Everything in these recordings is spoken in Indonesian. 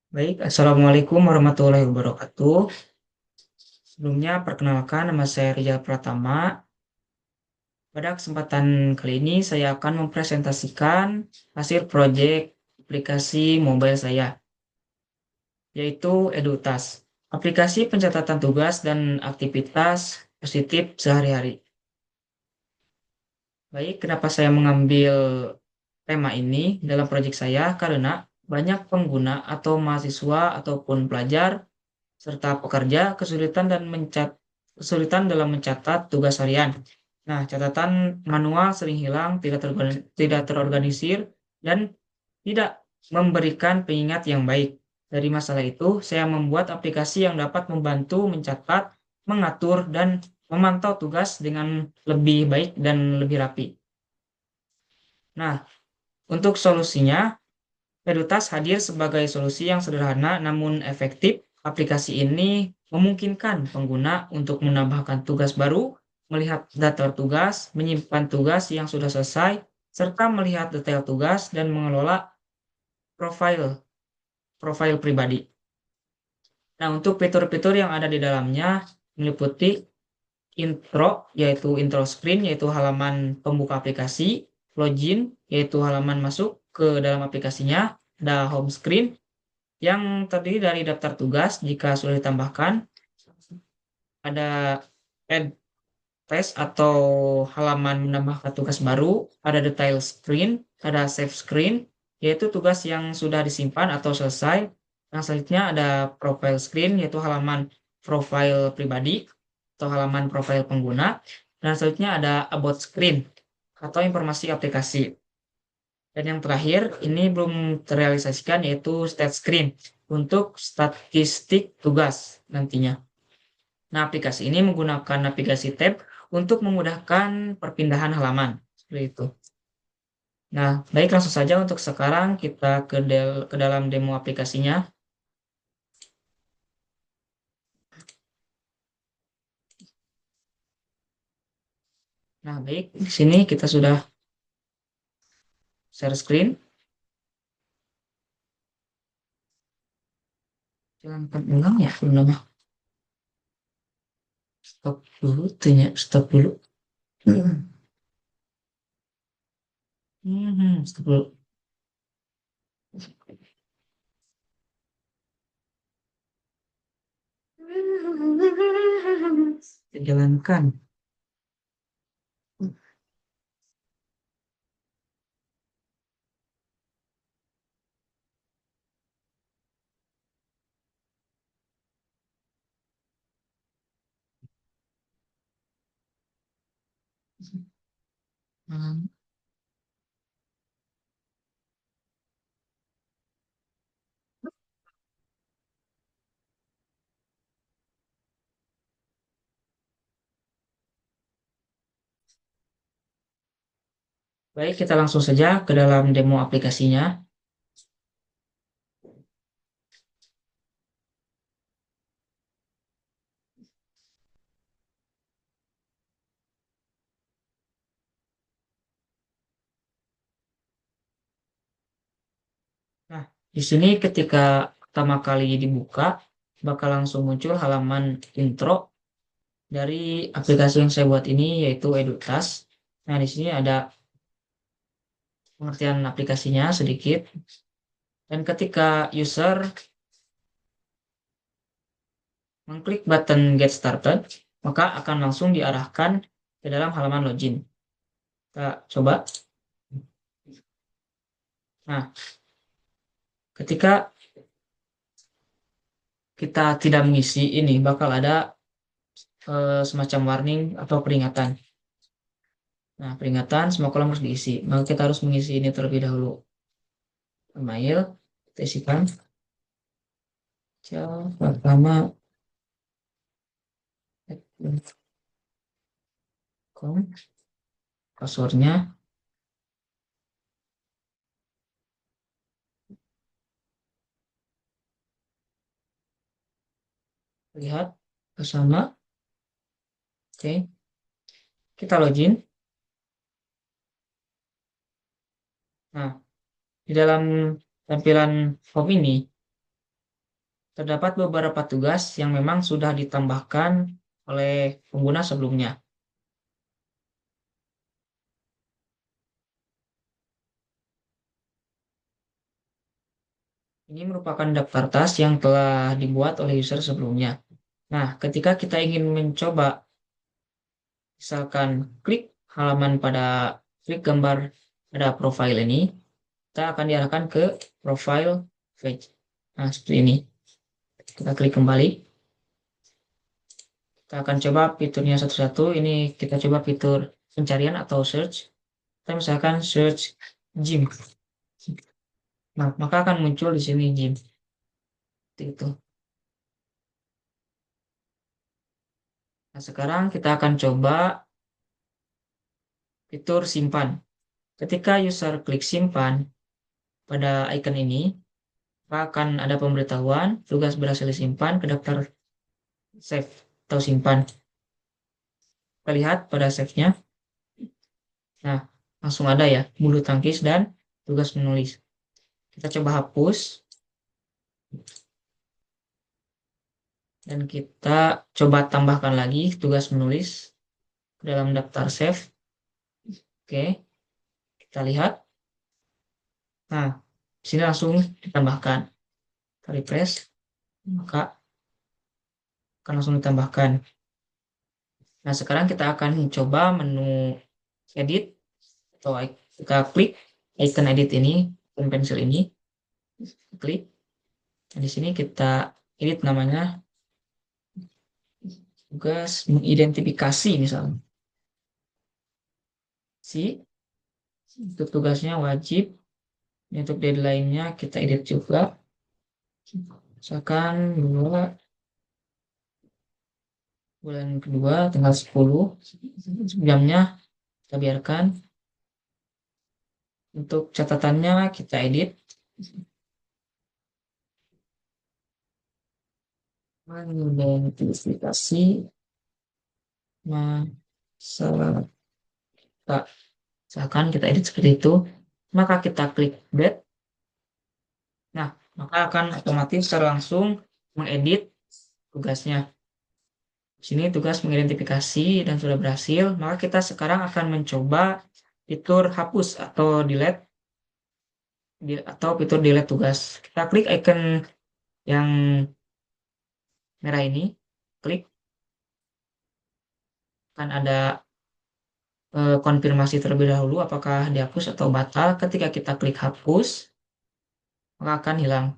Baik, Assalamualaikum warahmatullahi wabarakatuh. Sebelumnya, perkenalkan nama saya Rizal Pratama. Pada kesempatan kali ini, saya akan mempresentasikan hasil proyek aplikasi mobile saya, yaitu EduTask, aplikasi pencatatan tugas dan aktivitas positif sehari-hari. Baik, kenapa saya mengambil tema ini dalam proyek saya? Karena banyak pengguna atau mahasiswa ataupun pelajar serta pekerja kesulitan dalam mencatat tugas harian. Nah, catatan manual sering hilang, tidak terorganisir, dan tidak memberikan pengingat yang baik. Dari masalah itu, saya membuat aplikasi yang dapat membantu mencatat, mengatur, dan memantau tugas dengan lebih baik dan lebih rapi. Nah, untuk solusinya, Pedutas hadir sebagai solusi yang sederhana namun efektif. Aplikasi ini memungkinkan pengguna untuk menambahkan tugas baru, melihat daftar tugas, menyimpan tugas yang sudah selesai, serta melihat detail tugas dan mengelola profil profil pribadi. Nah, untuk fitur-fitur yang ada di dalamnya meliputi intro, yaitu intro screen, yaitu halaman pembuka aplikasi, login, yaitu halaman masuk ke dalam aplikasinya, ada home screen, yang terdiri dari daftar tugas jika sudah ditambahkan, ada add test atau halaman menambahkan tugas baru, ada detail screen, ada save screen, yaitu tugas yang sudah disimpan atau selesai. Yang selanjutnya ada profile screen, yaitu halaman profil pribadi atau halaman profil pengguna. Dan selanjutnya ada about screen atau informasi aplikasi. Dan yang terakhir, ini belum terrealisasikan, yaitu stat screen untuk statistik tugas nantinya. Nah, aplikasi ini menggunakan navigasi tab untuk memudahkan perpindahan halaman. Seperti itu. Nah, baik langsung saja untuk sekarang kita ke dalam demo aplikasinya. Nah, baik, di sini kita sudah share screen. Jalankan ulang ya, belum. Stop dulu, tanya stop dulu. Stop dulu. Jalankan. Hmm. Baik, kita langsung saja ke dalam demo aplikasinya. Nah, di sini ketika pertama kali dibuka, bakal langsung muncul halaman intro dari aplikasi yang saya buat ini, yaitu EduTask. Nah, di sini ada pengertian aplikasinya sedikit. Dan ketika user mengklik button Get Started, maka akan langsung diarahkan ke dalam halaman login. Kita coba. Nah, ketika kita tidak mengisi ini, bakal ada semacam warning atau peringatan. Nah, peringatan semua kolom harus diisi. Maka kita harus mengisi ini terlebih dahulu. Email, kita isikan. Pertama, passwordnya, lihat bersama. Oke, kita login. Nah, Di dalam tampilan home ini, terdapat beberapa tugas yang memang sudah ditambahkan oleh pengguna sebelumnya. Ini merupakan daftar tas yang telah dibuat oleh user sebelumnya. Nah, ketika kita ingin mencoba, misalkan klik gambar pada profil ini, kita akan diarahkan ke profile page. Nah, seperti ini. Kita klik kembali. Kita akan coba fiturnya satu-satu. Ini kita coba fitur pencarian atau search. Kita misalkan search gym. Nah, maka akan muncul di sini gym. Seperti itu. Nah, sekarang kita akan coba fitur simpan. Ketika user klik simpan pada icon ini, maka akan ada pemberitahuan tugas berhasil disimpan ke daftar save atau simpan. Kita lihat pada save-nya. Nah, langsung ada ya, bulu tangkis dan tugas menulis. Kita coba hapus. Dan kita coba tambahkan lagi tugas menulis ke dalam daftar save. Oke, kita lihat. Nah, sini langsung ditambahkan. Kita refresh, maka akan langsung ditambahkan. Nah, sekarang kita akan coba menu edit, atau kita klik icon edit ini, icon pensil ini, klik. Nah, di sini kita edit namanya, tugas mengidentifikasi misalnya. Untuk tugasnya wajib. Untuk deadline-nya kita edit juga. Misalkan bulan kedua tanggal 10, jamnya kita biarkan. Untuk catatannya kita edit. Mengidentifikasi masalah. Misalkan kita edit seperti itu, maka kita klik back. Nah, maka akan otomatis secara langsung mengedit tugasnya. Di sini tugas mengidentifikasi dan sudah berhasil, maka kita sekarang akan mencoba fitur hapus atau delete fitur delete tugas. Kita klik icon yang merah ini, klik, akan ada konfirmasi terlebih dahulu apakah dihapus atau batal. Ketika kita klik hapus, maka akan hilang.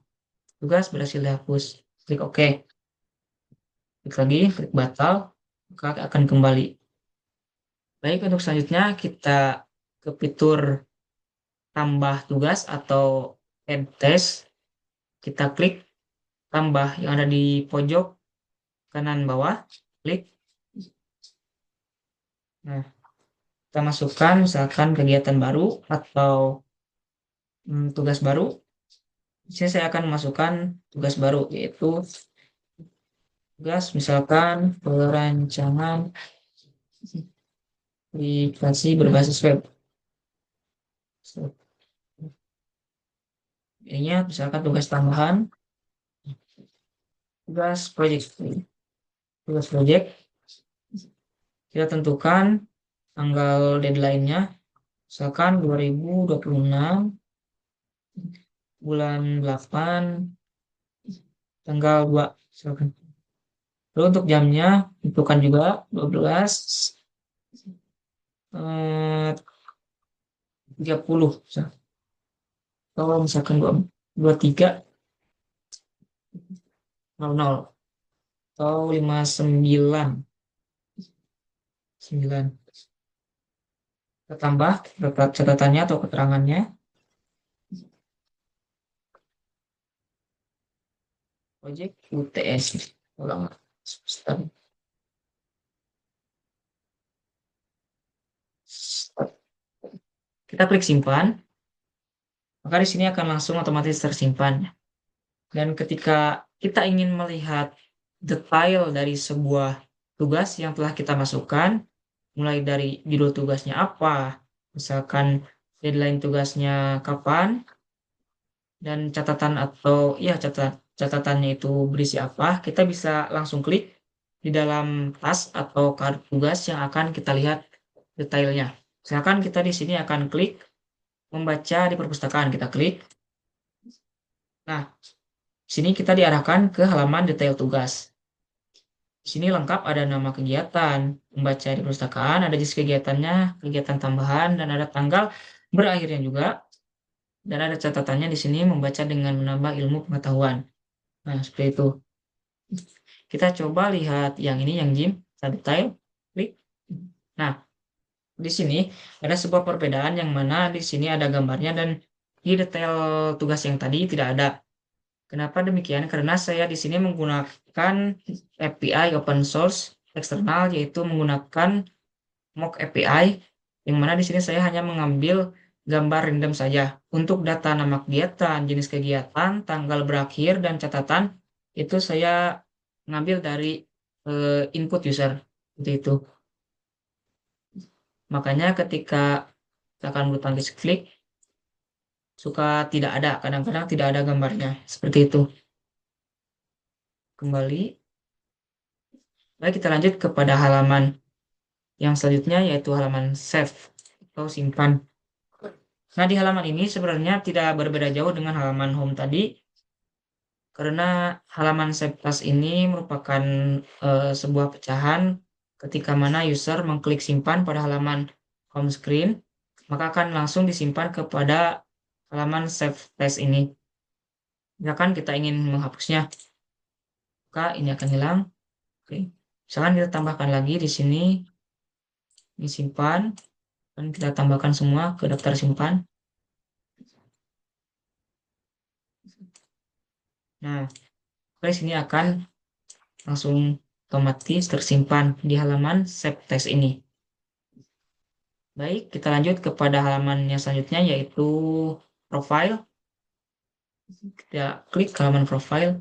Tugas berhasil dihapus. Klik OK. Klik lagi, klik batal, maka akan kembali. Baik, untuk selanjutnya kita ke fitur tambah tugas atau add test. Kita klik tambah yang ada di pojok kanan bawah, klik. Nah, kita masukkan misalkan kegiatan baru atau tugas baru. Di sini saya akan masukkan tugas baru, yaitu tugas misalkan perancangan aplikasi berbasis web. Ininya misalkan tugas tambahan, tugas project. Kita tentukan tanggal deadline-nya, misalkan 2026 bulan 8 tanggal 2 misalkan. Lalu untuk jamnya tentukan juga 12 30 atau misalkan 23 00 atau 59 9. Kita tambah catatannya atau keterangannya. Project UTS. Ulang. Kita klik simpan. Maka di sini akan langsung otomatis tersimpan. Dan ketika kita ingin melihat detail dari sebuah tugas yang telah kita masukkan, mulai dari judul tugasnya apa, misalkan deadline tugasnya kapan, dan catatan atau ya catatannya itu berisi apa, kita bisa langsung klik di dalam tas atau kartu tugas yang akan kita lihat detailnya. Misalkan kita di sini akan klik membaca di perpustakaan, kita klik. Nah, di sini kita diarahkan ke halaman detail tugas. Di sini lengkap ada nama kegiatan, membaca di perpustakaan, ada jenis kegiatannya, kegiatan tambahan, dan ada tanggal berakhirnya juga. Dan ada catatannya di sini membaca dengan menambah ilmu pengetahuan. Nah, seperti itu. Kita coba lihat yang ini, yang gym, kita detail, klik. Nah, di sini ada sebuah perbedaan yang mana di sini ada gambarnya dan di detail tugas yang tadi tidak ada. Kenapa demikian? Karena saya di sini menggunakan API open source eksternal, yaitu menggunakan mock API, yang mana di sini saya hanya mengambil gambar random saja. Untuk data nama kegiatan, jenis kegiatan, tanggal berakhir, dan catatan, itu saya ngambil dari input user. Seperti itu. Makanya ketika misalkan bulu tangkis klik, suka tidak ada, kadang-kadang tidak ada gambarnya. Seperti itu. Kembali. Baik, kita lanjut kepada halaman yang selanjutnya, yaitu halaman save atau simpan. Nah, di halaman ini sebenarnya tidak berbeda jauh dengan halaman home tadi, karena halaman save task ini merupakan sebuah pecahan ketika mana user mengklik simpan pada halaman home screen, maka akan langsung disimpan kepada halaman save task ini. Misalkan kita ingin menghapusnya, maka ini akan hilang. Oke. Misalkan kita tambahkan lagi di sini, disimpan, dan kita tambahkan semua ke daftar simpan. Nah, di sini akan langsung otomatis tersimpan di halaman save text ini. Baik, kita lanjut kepada halaman yang selanjutnya, yaitu profile. Kita klik halaman profile.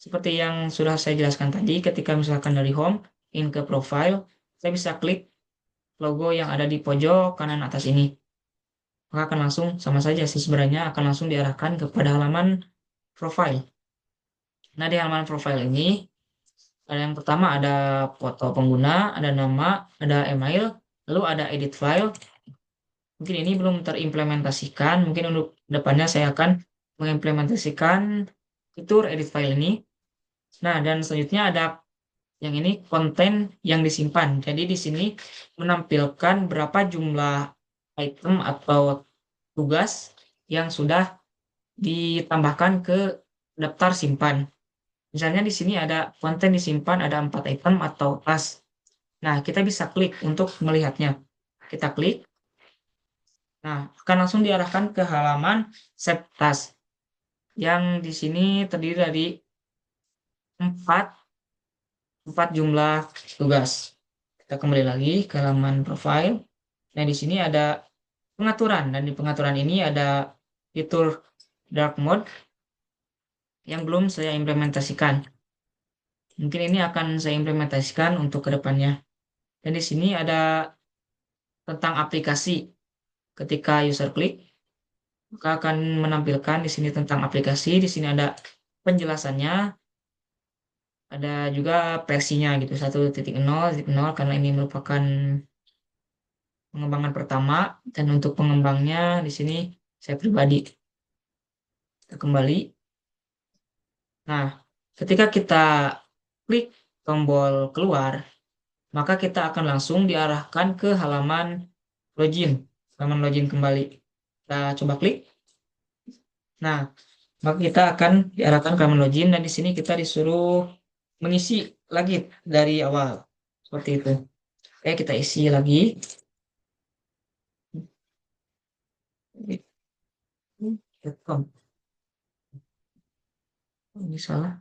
Seperti yang sudah saya jelaskan tadi, ketika misalkan dari home, in ke profile, saya bisa klik logo yang ada di pojok kanan atas ini. Maka akan langsung, sama saja sih sebenarnya, akan langsung diarahkan kepada halaman profile. Nah, di halaman profile ini, ada yang pertama ada foto pengguna, ada nama, ada email, lalu ada edit file. Mungkin ini belum terimplementasikan, mungkin untuk depannya saya akan mengimplementasikan fitur edit file ini. Nah, dan selanjutnya ada yang ini konten yang disimpan. Jadi di sini menampilkan berapa jumlah item atau tugas yang sudah ditambahkan ke daftar simpan. Misalnya di sini ada konten disimpan, ada 4 item atau tas. Nah, kita bisa klik untuk melihatnya. Kita klik. Nah, akan langsung diarahkan ke halaman save task yang di sini terdiri dari 4 jumlah tugas. Kita kembali lagi ke halaman profile. Nah, di sini ada pengaturan, dan di pengaturan ini ada fitur dark mode yang belum saya implementasikan. Mungkin ini akan saya implementasikan untuk kedepannya. Dan di sini ada tentang aplikasi. Ketika user klik, maka akan menampilkan di sini tentang aplikasi. Di sini ada penjelasannya, ada juga versinya gitu, 1.0 karena ini merupakan pengembangan pertama, dan untuk pengembangnya di sini saya pribadi. Kita kembali. Nah, ketika kita klik tombol keluar, maka kita akan langsung diarahkan ke login, halaman login kembali. Kita coba klik. Nah, maka kita akan diarahkan ke halaman login, dan di sini kita disuruh mengisi lagi dari awal. Seperti itu. Oke, kita isi lagi. .com. Oh, ini salah.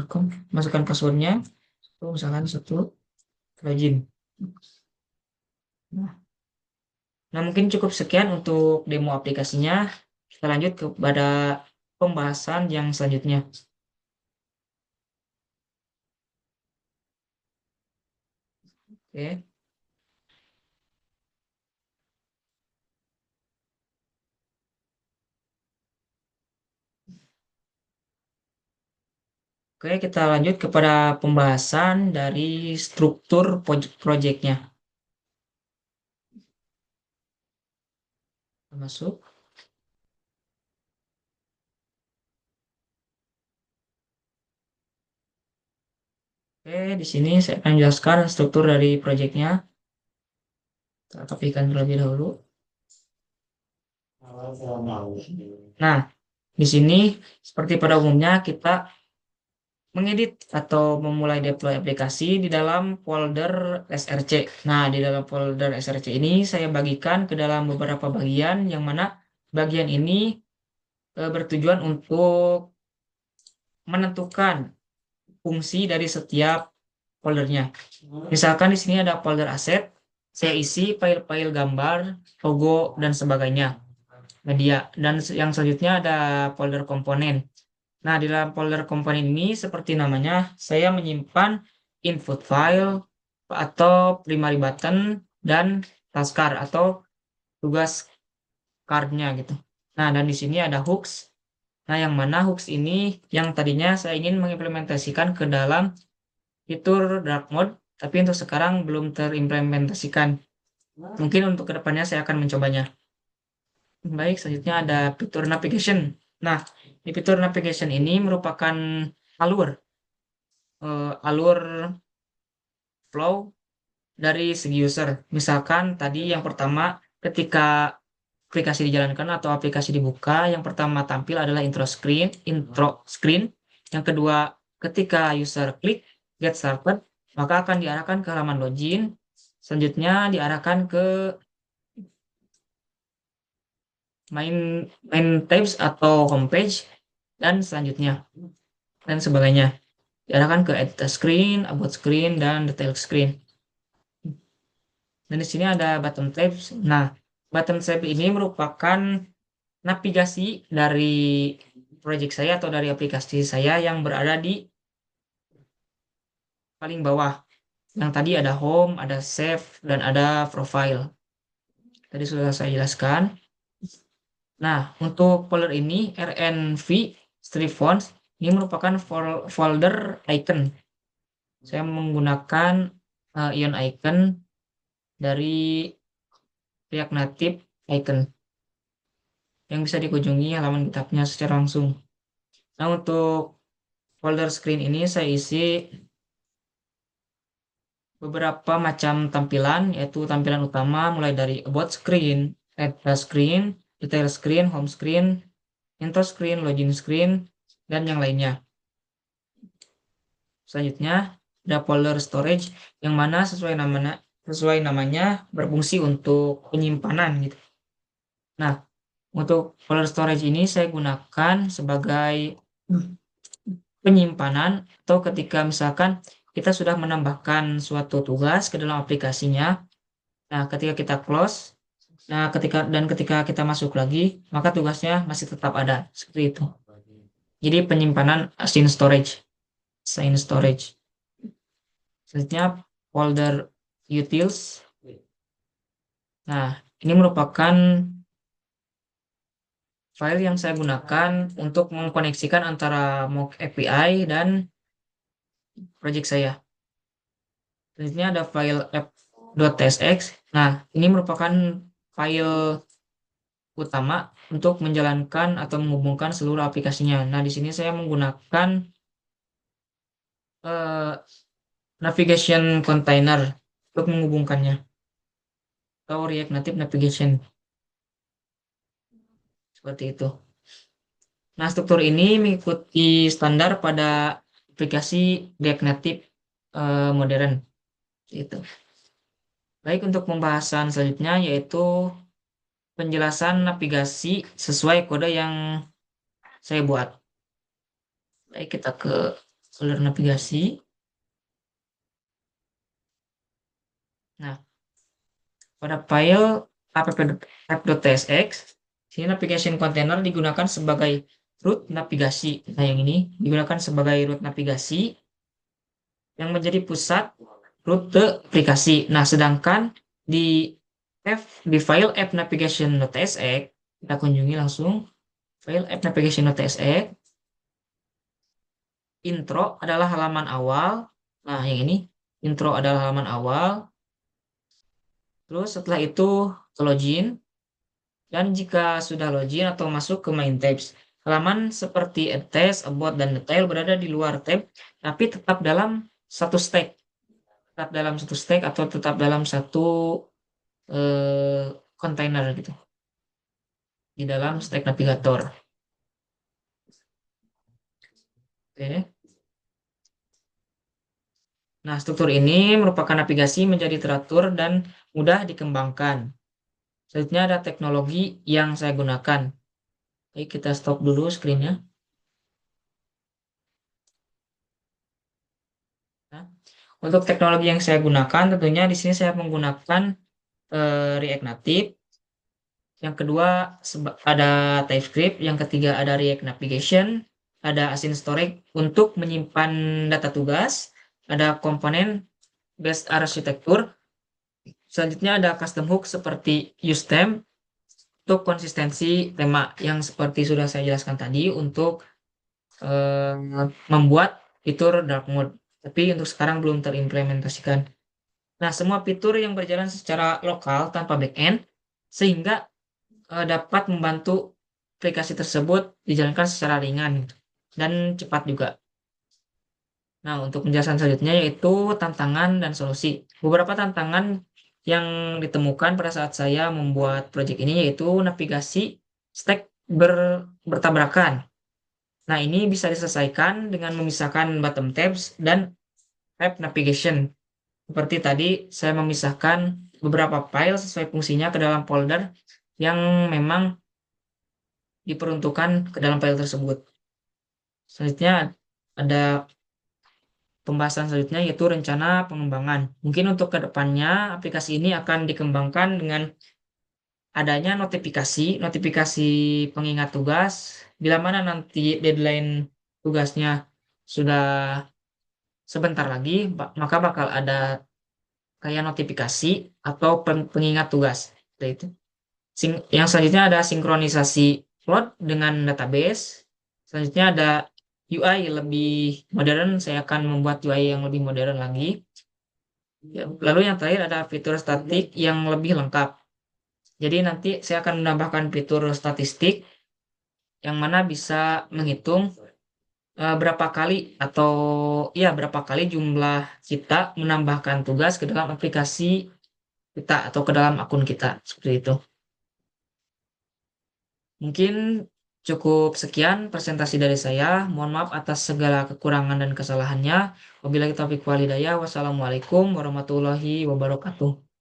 .com. Masukkan passwordnya. Misalkan 1 login. Nah, mungkin cukup sekian untuk demo aplikasinya. Kita lanjut kepada pembahasan yang selanjutnya. Oke. Oke, kita lanjut kepada pembahasan dari struktur project-nya. Masuk. Oke, di sini saya akan jelaskan struktur dari project-nya. Kita kopikan terlebih dahulu. Nah, di sini seperti pada umumnya kita mengedit atau memulai deploy aplikasi di dalam folder SRC. Nah, di dalam folder SRC ini saya bagikan ke dalam beberapa bagian yang mana bagian ini bertujuan untuk menentukan fungsi dari setiap foldernya. Misalkan di sini ada folder aset, saya isi file-file gambar, logo, dan sebagainya. Media. Dan yang selanjutnya ada folder komponen. Nah, di dalam folder komponen ini, seperti namanya, saya menyimpan input file atau primary button dan taskbar atau tugas cardnya gitu. Nah, dan di sini ada hooks. Nah, yang mana hooks ini yang tadinya saya ingin mengimplementasikan ke dalam fitur dark mode, tapi untuk sekarang belum terimplementasikan. Mungkin untuk kedepannya saya akan mencobanya. Baik, selanjutnya ada fitur navigation. Nah, di fitur navigation ini merupakan alur alur flow dari segi user. Misalkan tadi yang pertama ketika aplikasi dijalankan atau aplikasi dibuka, yang pertama tampil adalah intro screen. Yang kedua, ketika user klik get started, maka akan diarahkan ke halaman login. Selanjutnya diarahkan ke main main tabs atau homepage dan selanjutnya dan sebagainya. Diarahkan ke edit screen, about screen, dan detail screen. Dan di sini ada button tabs. Nah, button tab ini merupakan navigasi dari project saya atau dari aplikasi saya yang berada di paling bawah. Yang tadi ada home, ada save, dan ada profile. Tadi sudah saya jelaskan. Nah, untuk folder ini RNV strip fonts ini merupakan folder icon. Saya menggunakan ion icon dari React Native icon yang bisa dikunjungi halaman GitHub-nya secara langsung. Nah, untuk folder screen ini saya isi beberapa macam tampilan, yaitu tampilan utama mulai dari about screen, address screen, detail screen, home screen, intro screen, login screen, dan yang lainnya. Selanjutnya ada folder storage yang mana sesuai namanya berfungsi untuk penyimpanan gitu. Nah, untuk folder storage ini saya gunakan sebagai penyimpanan atau ketika misalkan kita sudah menambahkan suatu tugas ke dalam aplikasinya. Nah, ketika kita close, ketika kita masuk lagi, maka tugasnya masih tetap ada seperti itu. Jadi penyimpanan async storage. Selanjutnya folder utils. Nah, ini merupakan file yang saya gunakan untuk mengkoneksikan antara mock API dan project saya. Selanjutnya ada file app.tsx. Nah, ini merupakan file utama untuk menjalankan atau menghubungkan seluruh aplikasinya. Nah, di sini saya menggunakan navigation container untuk menghubungkannya atau React Native Navigation. Seperti itu. Nah, struktur ini mengikuti standar pada aplikasi React Native modern. Itu. Baik, untuk pembahasan selanjutnya yaitu penjelasan navigasi sesuai kode yang saya buat. Baik, kita ke folder navigasi. Nah, pada file app.tsx, sini navigation container digunakan sebagai root navigasi. Nah, yang ini digunakan sebagai root navigasi yang menjadi pusat rute aplikasi. Nah, sedangkan di file app navigation.tsx, kita kunjungi langsung file app navigation.tsx. intro adalah halaman awal. Nah, yang ini intro adalah halaman awal. Terus setelah itu ke login. Dan jika sudah login atau masuk ke main tabs, halaman seperti attach, about, dan detail berada di luar tab, tapi tetap dalam satu stack. Tetap dalam satu stack atau tetap dalam satu kontainer gitu. Di dalam stack navigator. Oke. Nah, struktur ini merupakan navigasi menjadi teratur dan mudah dikembangkan. Selanjutnya ada teknologi yang saya gunakan. Oke, kita stop dulu screen-nya. Nah, untuk teknologi yang saya gunakan, tentunya di sini saya menggunakan React Native. Yang kedua ada TypeScript. Yang ketiga ada React Navigation. Ada Async Storage untuk menyimpan data tugas. Ada komponen based architecture. Selanjutnya ada custom hook seperti useTheme untuk konsistensi tema yang seperti sudah saya jelaskan tadi untuk eh, membuat fitur dark mode. Tapi untuk sekarang belum terimplementasikan. Nah, semua fitur yang berjalan secara lokal tanpa backend sehingga dapat membantu aplikasi tersebut dijalankan secara ringan dan cepat juga. Nah, untuk penjelasan selanjutnya yaitu tantangan dan solusi. Beberapa tantangan yang ditemukan pada saat saya membuat proyek ini yaitu navigasi stack bertabrakan. Nah, ini bisa diselesaikan dengan memisahkan bottom tabs dan tab navigation. Seperti tadi, saya memisahkan beberapa file sesuai fungsinya ke dalam folder yang memang diperuntukkan ke dalam file tersebut. Selanjutnya ada pembahasan selanjutnya yaitu rencana pengembangan. Mungkin untuk kedepannya aplikasi ini akan dikembangkan dengan adanya notifikasi pengingat tugas. Bila mana nanti deadline tugasnya sudah sebentar lagi, maka bakal ada kayak notifikasi atau pengingat tugas. Seperti itu. Yang selanjutnya ada sinkronisasi plot dengan database. Selanjutnya ada UI lebih modern. Saya akan membuat UI yang lebih modern lagi. Ya, lalu yang terakhir ada fitur statik yang lebih lengkap. Jadi nanti saya akan menambahkan fitur statistik yang mana bisa menghitung berapa kali atau ya berapa kali jumlah kita menambahkan tugas ke dalam aplikasi kita atau ke dalam akun kita seperti itu. Mungkin cukup sekian presentasi dari saya. Mohon maaf atas segala kekurangan dan kesalahannya. Wabillahi taufiq walhidayah. Wassalamualaikum warahmatullahi wabarakatuh.